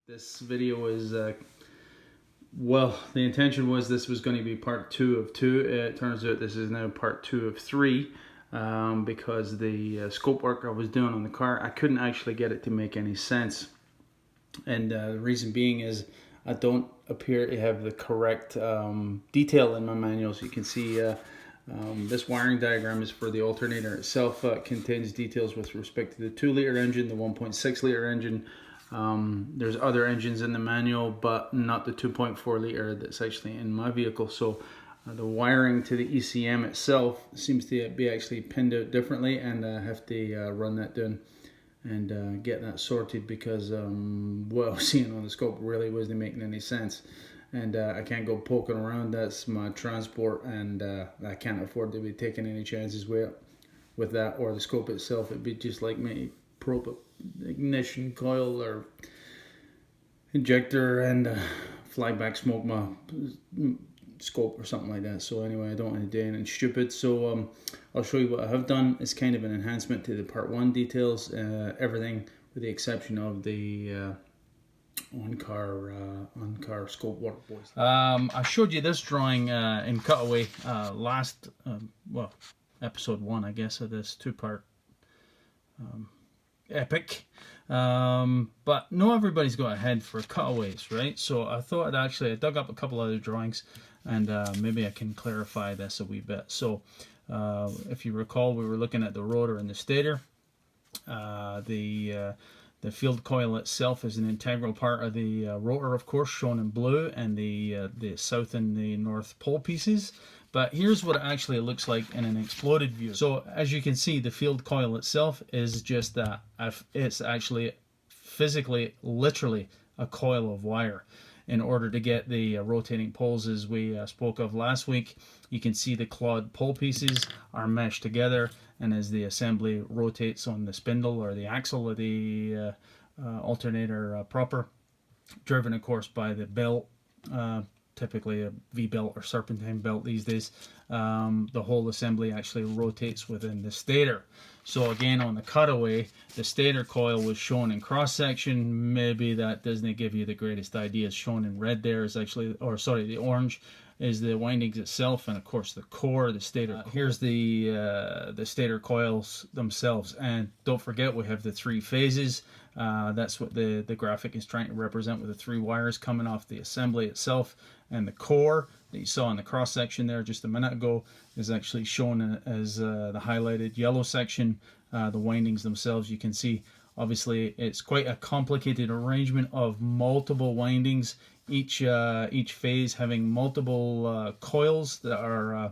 This video is, well, the intention was this was going to be part 2 of 2. It turns out this is now part 2 of 3 because the scope work I was doing on the car, I couldn't actually get it to make any sense. And the reason being is I don't appear to have the correct detail in my manual. So you can see this wiring diagram is for the alternator itself. Contains details with respect to the 2-liter engine, the 1.6-liter engine. There's other engines in the manual, but not the 2.4 liter that's actually in my vehicle. So the wiring to the ECM itself seems to be actually pinned out differently, and I have to run that down and get that sorted because what I was seeing on the scope really wasn't making any sense. And I can't go poking around. That's my transport, and I can't afford to be taking any chances with that or the scope itself. It'd be just like me probe ignition coil or injector and fly back smoke my scope or something like that. So anyway, I don't want to do anything stupid. So I'll show you what I have done. It's kind of an enhancement to the part 1 details. Everything with the exception of the on-car scope work, boys. I showed you this drawing in Cutaway last, well, episode 1, I guess, of this 2-part epic. But not everybody's got a head for cutaways, right? So I thought I dug up a couple other drawings, and maybe I can clarify this a wee bit. So if you recall, we were looking at the rotor and the stator. The field coil itself is an integral part of the rotor, of course, shown in blue, and the south and the north pole pieces. But here's what it actually looks like in an exploded view. So as you can see, the field coil itself is just that. It's actually physically, literally a coil of wire. In order to get the rotating poles, as we spoke of last week, you can see the clawed pole pieces are meshed together, and as the assembly rotates on the spindle or the axle of the alternator proper, driven of course by the belt, typically a V-belt or serpentine belt these days, the whole assembly actually rotates within the stator. So again, on the cutaway, the stator coil was shown in cross-section. Maybe that doesn't give you the greatest idea. Shown in red there is actually, or sorry, the orange is the windings itself, and of course the core, the stator. Here's the stator coils themselves, and don't forget we have the 3 phases. That's what the graphic is trying to represent, with the 3 wires coming off the assembly itself. And the core that you saw in the cross section there just a minute ago is actually shown as the highlighted yellow section. The windings themselves, you can see, obviously it's quite a complicated arrangement of multiple windings, each phase having multiple coils that are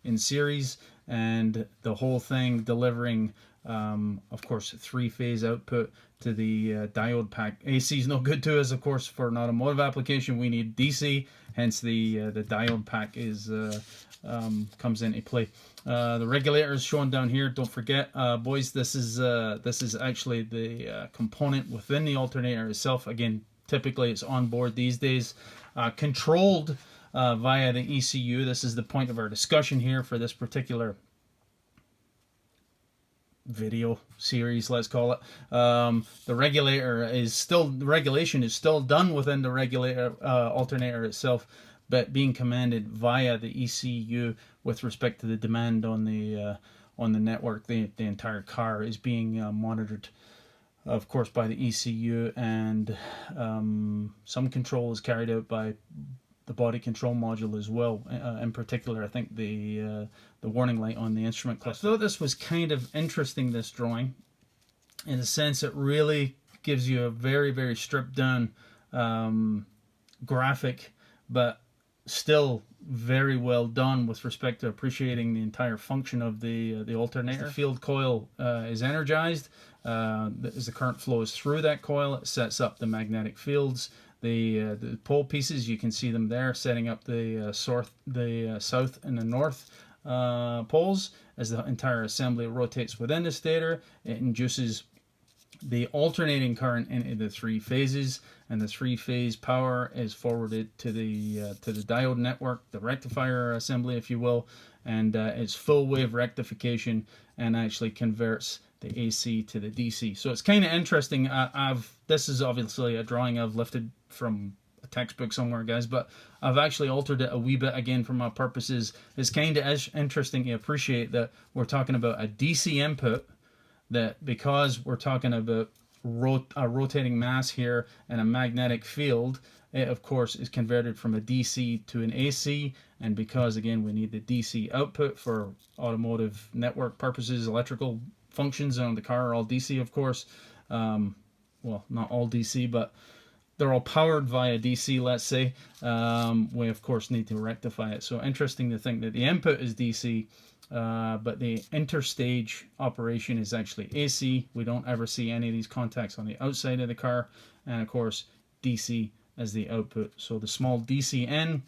in series, and the whole thing delivering of course 3-phase output to the diode pack. AC is no good to us, of course. For an automotive application we need DC, hence the diode pack is comes into play. The regulator is shown down here. Don't forget, boys, this is actually the component within the alternator itself. Again, typically it's on board these days, controlled via the ECU. This is the point of our discussion here for this particular video series, let's call it. The regulation is still done within the regulator alternator itself, but being commanded via the ECU with respect to the demand on the network. The entire car is being monitored, of course, by the ECU, and some control is carried out by the body control module as well. In particular, I think the warning light on the instrument cluster. I thought this was kind of interesting, this drawing, in the sense it really gives you a very, very stripped down graphic, but still very well done with respect to appreciating the entire function of the alternator. The field coil is energized. As the current flows through that coil, it sets up the magnetic fields. The pole pieces, you can see them there, setting up the south and the north poles. As the entire assembly rotates within the stator, it induces the alternating current into the 3 phases, and the 3-phase power is forwarded to the diode network, the rectifier assembly, if you will, and it's full wave rectification, and actually converts the AC to the DC. So it's kind of interesting. This is obviously a drawing I've lifted from a textbook somewhere, guys, but I've actually altered it a wee bit again for my purposes. It's kind of interesting to appreciate that we're talking about a DC input, that because we're talking about a rotating mass here and a magnetic field, it of course is converted from a DC to an AC, and because again we need the DC output for automotive network purposes, electrical functions on the car are all DC, of course. Well, not all DC, but they're all powered via DC, let's say. We of course need to rectify it. So interesting to think that the input is DC, but the interstage operation is actually AC. We don't ever see any of these contacts on the outside of the car, and of course DC as the output. So the small DCN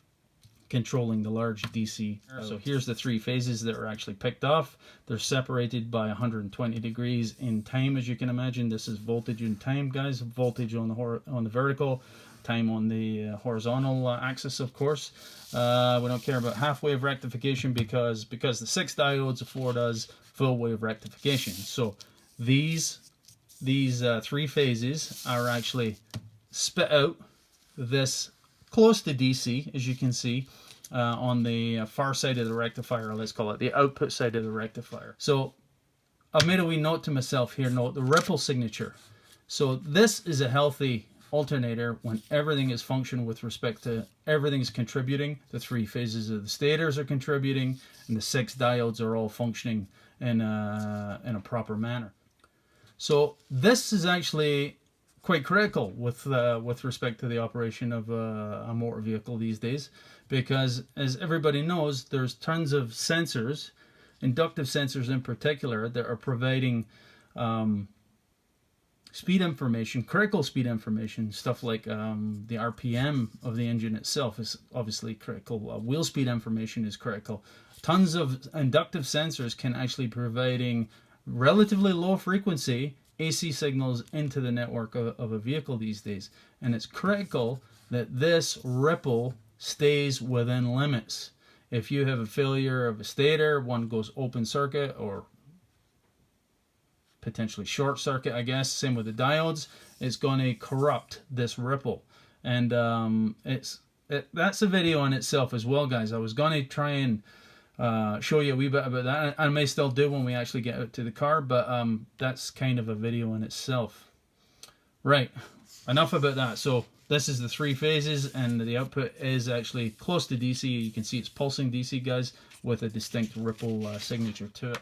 controlling the large DC. So here's the three phases that are actually picked off. They're separated by 120 degrees in time, as you can imagine. This is voltage in time, guys. Voltage on the vertical, time on the horizontal axis, of course. We don't care about half wave rectification because the 6 diodes afford us full wave rectification. So these three phases are actually spit out this close to DC, as you can see, on the far side of the rectifier, let's call it the output side of the rectifier. So I've made a wee note to myself here, note the ripple signature. So this is a healthy alternator when everything is functioning with respect to everything's contributing. The three phases of the stators are contributing, and the 6 diodes are all functioning in a proper manner. So this is actually quite critical with respect to the operation of a motor vehicle these days, because as everybody knows, there's tons of sensors, inductive sensors in particular, that are providing speed information, critical speed information. Stuff like the RPM of the engine itself is obviously critical. Wheel speed information is critical. Tons of inductive sensors can actually providing relatively low frequency AC signals into the network of a vehicle these days, and it's critical that this ripple stays within limits. If you have a failure of a stator, one goes open circuit or potentially short circuit, I guess, same with the diodes, it's going to corrupt this ripple. And that's a video in itself as well, guys. I was going to try and show you a wee bit about that. I may still do when we actually get out to the car, but that's kind of a video in itself. Right, enough about that. So this is the three phases, and the output is actually close to DC. You can see it's pulsing DC, guys, with a distinct ripple signature to it.